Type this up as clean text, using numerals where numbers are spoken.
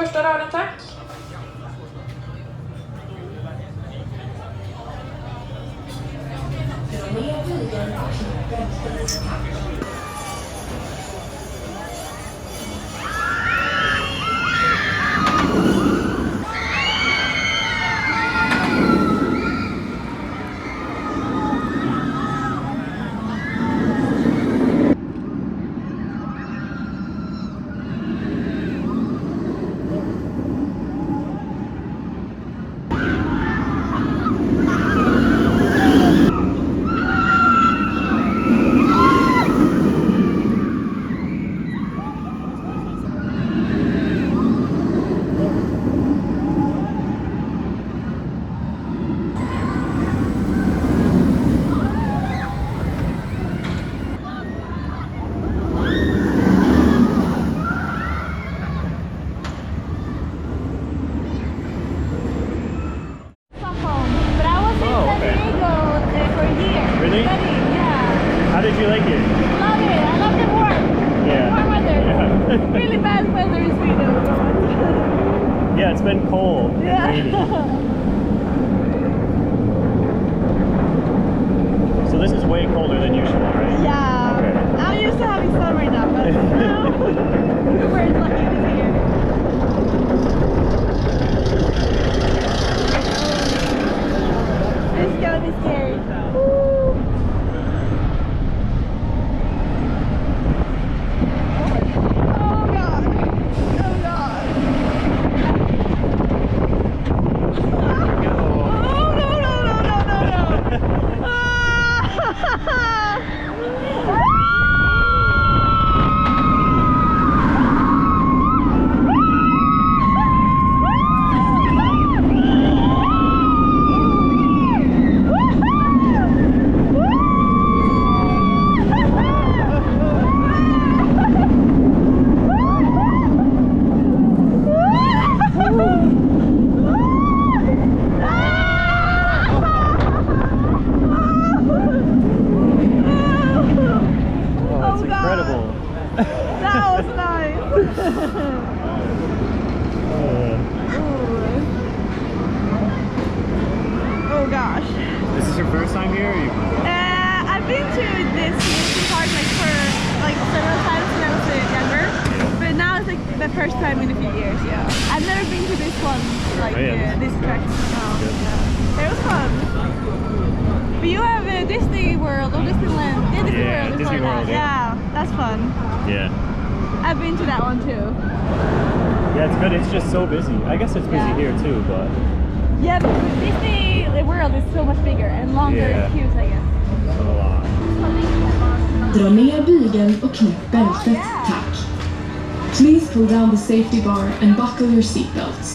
första raden, tack. Really bad weather in Sweden. Yeah, it's been cold. Yeah. So this is way colder than usual, right? Yeah. Okay. I'm used to having sun right now, but we're lucky this year. It's gonna be scary. Oh gosh. This is your first time here? Or I've been to this amusement park like several times when I was younger, but now it's like the first time in a few years. Yeah, I've never been to this one, like this attraction. Yeah. It was fun. But you have Disney World or Disneyland? Yeah, Disney World. Yeah, that's fun. Yeah. I've been to that one too. Yeah, it's good. It's just so busy. I guess it's busy here too, but... Yeah, but Disney World is so much bigger and longer queues, I guess. A lot. Dra ner bygeln och knäpp bältet, tack. Please pull down the safety bar and buckle your seatbelts.